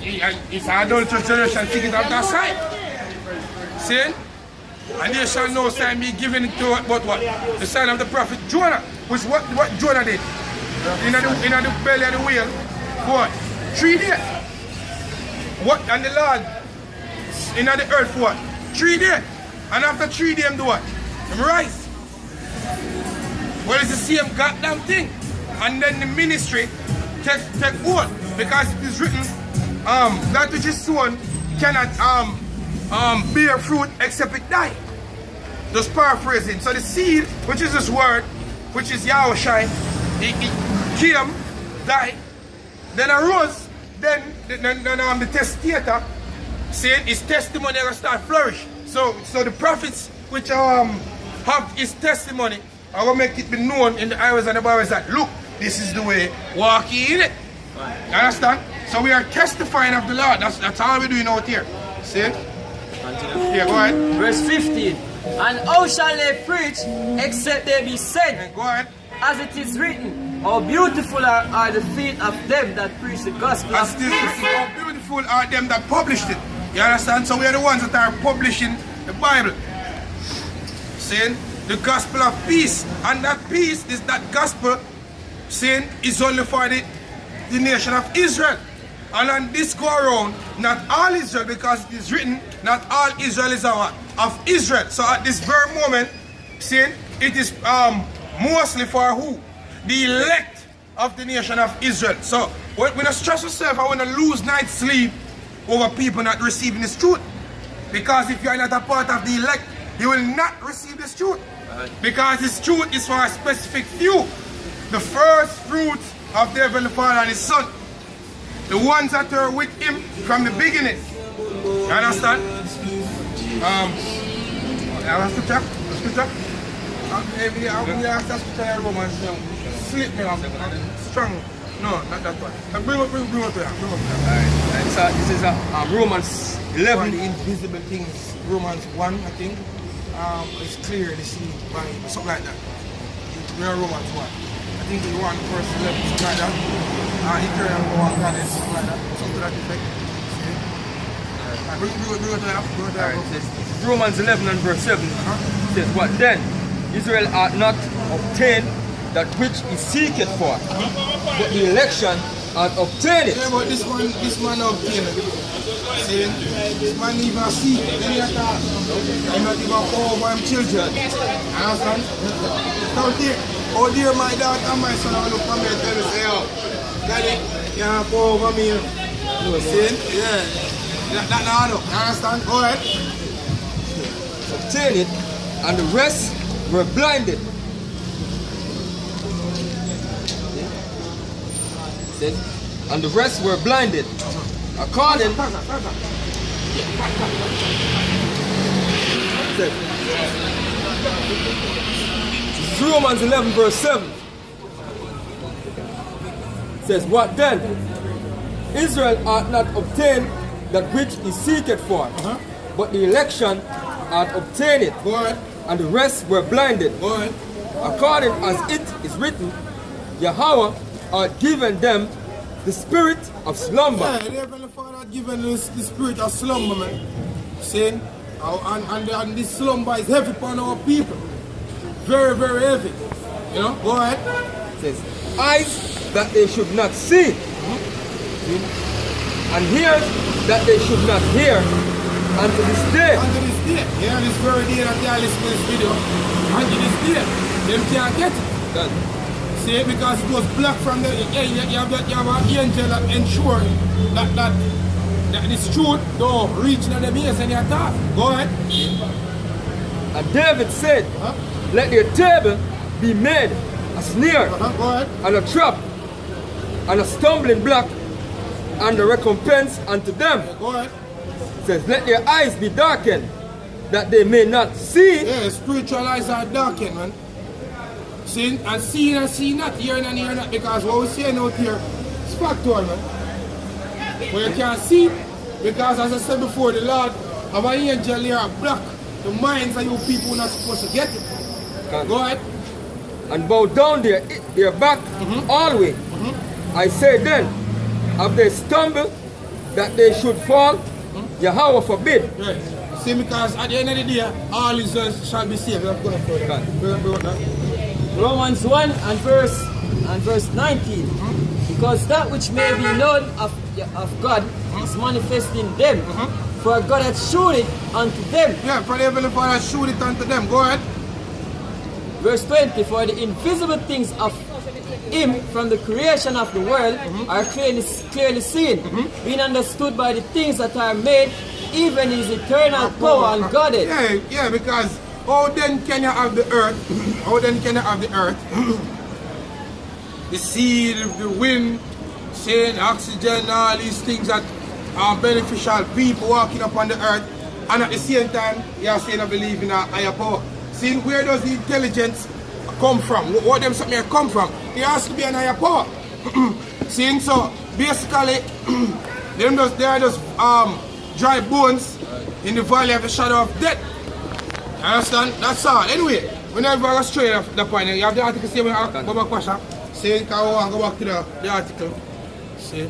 it's an adulterous generation, take it out that side. See? And they shall no sign be given to but what? The sign of the prophet Jonah. Which what Jonah did? In the belly of the whale. What? 3 days. What? And the Lord in the earth what? 3 days. And after 3 days, do what? Them rise. Well, it's the same goddamn thing. And then the ministry take hold. Because it is written, that which is sown cannot bear fruit except it die. Just paraphrasing. So the seed, which is this word, which is Yahushai, it came, died, then arose, then the testator said his testimony will start flourish. So the prophets which have his testimony I will make it be known in the areas and the barriers that look, this is the way, walk in it. You understand? So we are testifying of the Lord. That's all we're doing out here. See? Yeah, go ahead. Verse 15. And how shall they preach except they be sent? Yeah, go ahead. As it is written, how beautiful are the feet of them that preach the gospel of peace. How beautiful are them that published it. You understand? So we are the ones that are publishing the Bible. Saying the gospel of peace. And that peace is that gospel saying is only for the nation of Israel. And on this go around, not all Israel, because it is written, not all Israel is of Israel. So at this very moment, saying it is mostly for who? The elect of the nation of Israel. So when I stress yourself, I want to lose night's sleep over people not receiving this truth. Because if you are not a part of the elect, you will not receive this truth. Because this truth is for a specific few. The first fruits of the Heavenly Father and His Son. The ones that are with Him from the beginning. You understand? Scripture? Maybe I'm going to ask that scripture Romans. Slip me up. Strong. No, not that one. Bring up to you. Alright. So this is Romans 11. The invisible things. Romans 1, I think. It's clear to see by something like that. We are Romans 1. I think it's 1 verse 11, something like that. Eternal one God is something like that. Something to that effect. Bring it to that. Romans 11 and verse 7 says, what then? Israel hath not obtained that which he seeketh for, but the election hath obtained it. Yeah, but this man obtained it. See, this man even see any of that. I'm not even power over him children. Understand? Now dear, oh dear my daughter and my son, I look for me and tell me, say, oh, Daddy, you have power over me. You see? Yeah. That now, look. Understand? Go ahead. Obtained it, and the rest were blinded. And the rest were blinded. According Romans 11 verse 7 says, what then? Israel hath not obtained that which he seeketh for, but the election hath obtained it, and the rest were blinded. According as it is written, Yahweh hath given them the spirit of slumber. Yeah, the Heavenly Father had given us the spirit of slumber, man. Saying, and this slumber is heavy upon our people. Very, very heavy. You know, go ahead. It says, eyes that they should not see, and ears that they should not hear, unto this day. Unto this day. Yeah, this very day that they are listening to this video. Unto this day. Them can't get it. See, because it was blocked from the, you have an angel that ensure that this truth don't reach the ears and your thought. Go ahead. And David said, let their table be made a snare, go ahead, and a trap, and a stumbling block, and a recompense unto them. Yeah, go ahead. It says, let their eyes be darkened, that they may not see. Yeah, spiritual eyes are darkened, man. Seeing and seeing not, hearing and hearing not, because what we're saying out here is factual, man. But you can't see, because as I said before, the Lord have an angel here block the minds of you people who are not supposed to get it. Go ahead. And bow down their back always. I say then, have they stumbled that they should fall, Yahweh forbid. Right. See, because at the end of the day, all Israel shall be saved. I'm going to throw that. Romans 1 and verse 19. Because that which may be known of God is manifest in them. For God hath shewed it unto them. Yeah, for the Heavenly Father shewed it unto them. Go ahead. Verse 20. For the invisible things of Him from the creation of the world are clearly seen, being understood by the things that are made, even His eternal power and Godhead. Yeah, because how then can you have the earth? How then can you have the earth? The sea, the wind, saying oxygen, all these things that are beneficial, people walking upon the earth, and at the same time, you are saying I believe in a higher power. See, where does the intelligence come from? What them something come from? There has to be an higher power. See, so basically, they are just dry bones in the valley of the shadow of death. You understand? That's all. Anyway, whenever I go straight off the point, you have the article say Baba Kwasha. Say, go back to the article. See?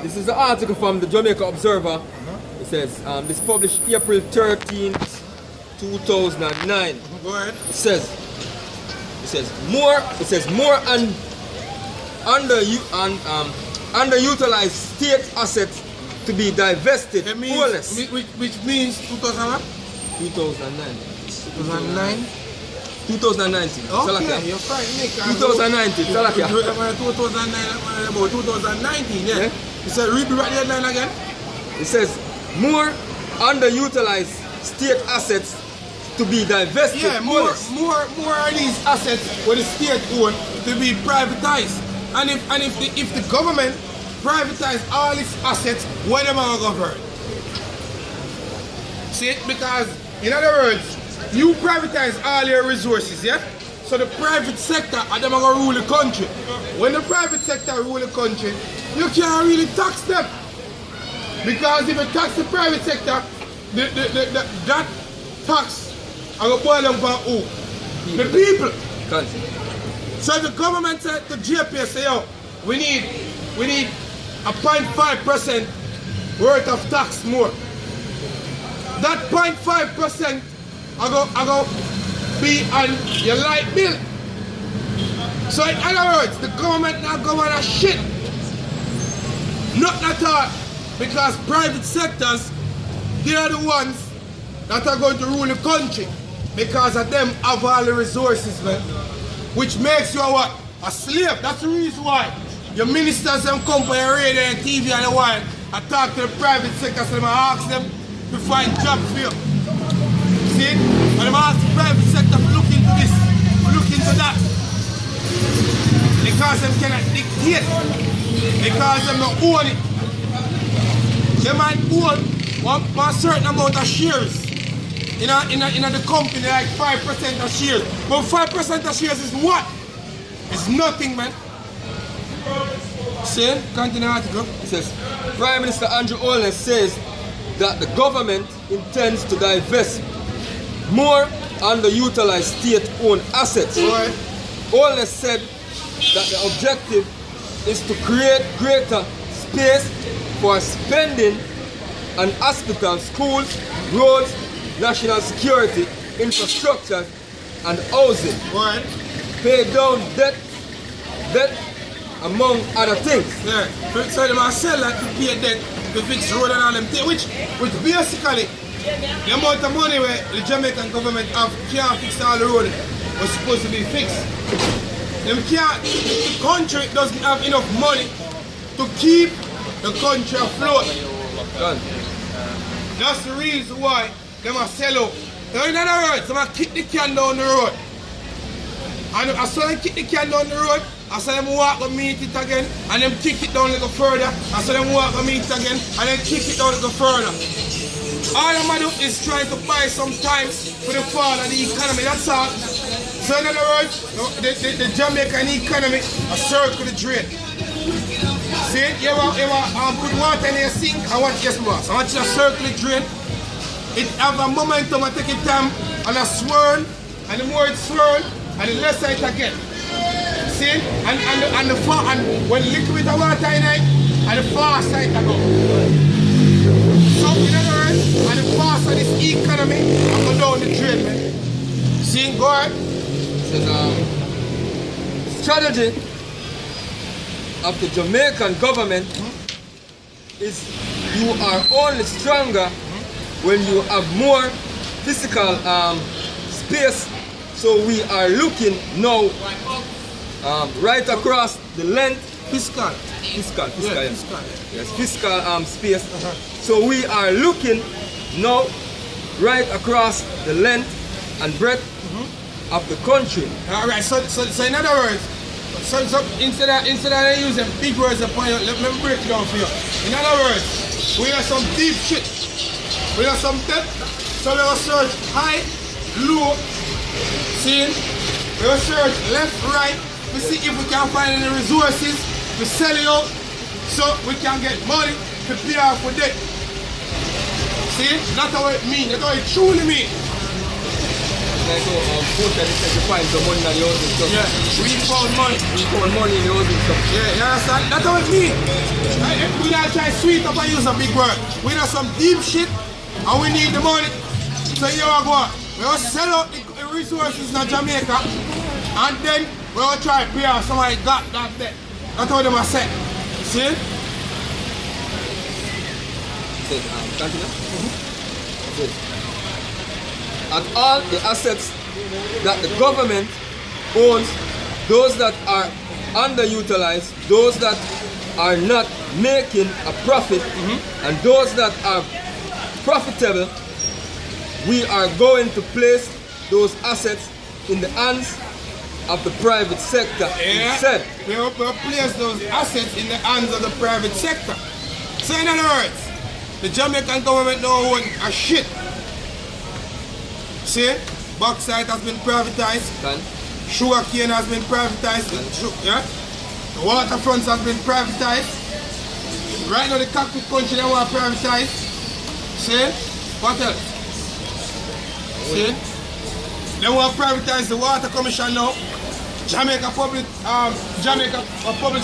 This is the article from the Jamaica Observer. It says, this published April 13th, 2009. Go ahead. It says more underutilized state assets to be divested. Which means 2009. 2019. Okay, you're fine. 2019. 2019, yeah. You said read the headline again. It says more underutilized state assets to be divested. Yeah, more of these assets where the state own to be privatized. And if the government privatize all its assets, what am I going to govern? See, because in other words, you privatize all your resources, yeah? So the private sector are them going to rule the country. When the private sector rule the country, you can't really tax them. Because if you tax the private sector, that tax are going to boil them for who? The people. So if the government said to JPS, say, yo, we need a 0.5% worth of tax more. That 0.5% I go be on your light bill. So in other words, the government not going to shit. Not at all. Because private sectors, they are the ones that are going to rule the country. Because of them have all the resources, man. Which makes you a what? A slave. That's the reason why your ministers and come for your radio and TV and the wine. I talk to the private sector, so I ask them to find jobs for you. See? And I'm asking the private sector to look into this, to look into that. Because them cannot dictate. Because them don't own it. They might own one certain amount of shares in the company, like 5% of shares. But 5% of shares is what? It's nothing, man. See? Continue article. It says, Prime Minister Andrew Holness says that the government intends to divest more underutilized state-owned assets. Right. Holness said that the objective is to create greater space for spending on hospitals, schools, roads, national security, infrastructure, and housing. Right. Pay down debt, among other things. Yeah. So they must sell that to pay debt to fix road and all them things, which basically the amount of money where the Jamaican government can't fix all the road was supposed to be fixed. The country doesn't have enough money to keep the country afloat. That's the reason why they must sell out. So in other words, they must kick the can down the road. And as soon as they kick the can down the road, I saw them walk and meet it again, and them kick it down a little further. I saw them walk and meet it again, and then kick it down a little further. All I'm do is trying to buy some time for the fall of the economy, that's all. So in other words, the Jamaican economy a circle the drain. See, you put water in your sink, I want yes boss. I want you to circle the drain. It have a momentum and take it time and a swirl and the more it swirls, and the less it get. See? And when liquid water in it, and the faster it go. So in other words, and the faster this economy, I'm going down the trade, man. See, go ahead. The strategy of the Jamaican government is you are only stronger when you have more physical space. So we are looking now right across the length. Fiscal, yes, fiscal space. So we are looking now right across the length and breadth of the country. Alright, so in other words, so instead of using big words upon you, let me break it down for you. In other words, we have some deep shit. We have some depth. So we will search high, low, see? We will search left, right. We see if we can find any resources to sell it out so we can get money to pay off for debt. See? That's how it means. That's how it truly means. Like you find the money that you're using stuff. Yeah, we found money. We found money in your using stuff. Yeah, you understand? That's how it means. We don't try sweet up and use a big word. We have some deep shit and we need the money. So here we go. We will sell out the resources in Jamaica and then we will try to pay off somebody got that debt. That's how they must say. See? Continue. At all the assets that the government owns, those that are underutilized, those that are not making a profit, and those that are profitable, we are going to place those assets in the hands of the private sector instead. We will place those assets in the hands of the private sector. So in other words, the Jamaican government don't own a shit. See, bauxite has been privatized, sugar cane has been privatized, yeah? The waterfronts has been privatized. Right now the cockpit country they want to privatize. See, what else? See, they want to privatize the water commission now. Jamaica public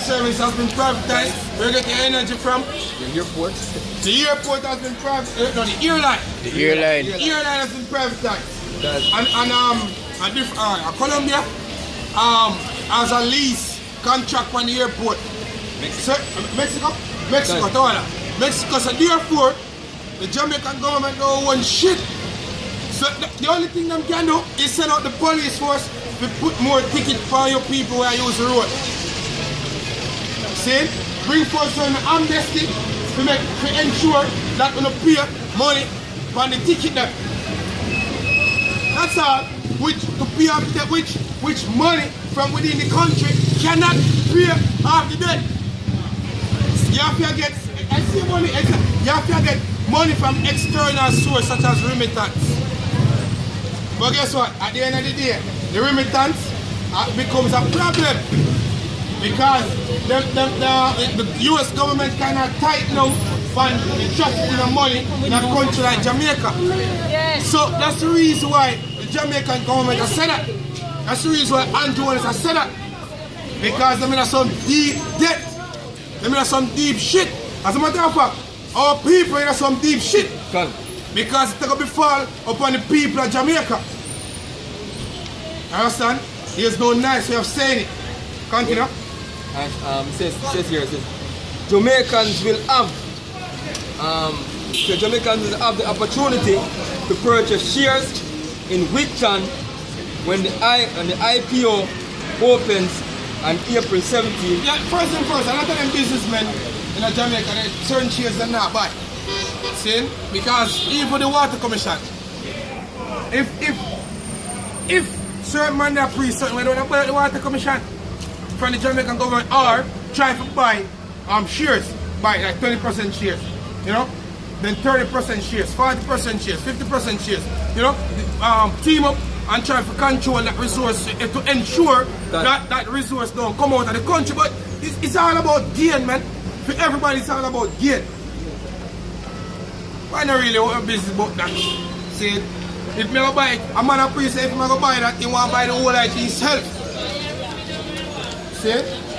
service has been privatized. Where you get your energy from? The airport. The airport has been privatized. No, the airline. The airline. The airline has been privatized. And Colombia has a lease contract on the airport. Mexico, so therefore, the Jamaican government don't want shit. So the only thing they can do is send out the police force to put more tickets for your people who use the road. See? Bring forth an amnesty to ensure that we don't pay money for the ticket there. That's all. To pay off debt, which money from within the country cannot pay off the debt. You have to get you have to get money from external sources such as remittance. But guess what? At the end of the day, the remittance becomes a problem because the US government cannot tighten up and trust in the money in a country like Jamaica. Yes. So that's the reason why the Jamaican government has said that. That's the reason why Andrew has said that. Because they have some deep debt. They have some deep shit. As a matter of fact, our people have some deep shit. Because it's going to fall upon the people of Jamaica. Understand? There's no nice way of saying it. Continue. Says here, Jamaicans will have the opportunity to purchase shares in Wheaton when the IPO opens on April 17th. Yeah, first and first, a lot of them businessmen in Jamaica, they certain shares they're not buy. See? Because even the water commission, if certain man that pre certain when they don't buy the water commission from the Jamaican government or try to buy shares, buy like 20% shares, you know, then 30% shares, 40% shares, 50% shares, you know, team up and try to control that resource to ensure that resource don't come out of the country. But it's all about gain, man. For everybody, it's all about gain. Why not really want a business about that? See, If me go buy it, a man a priest say if me go buy that, he want to buy the whole life himself. See?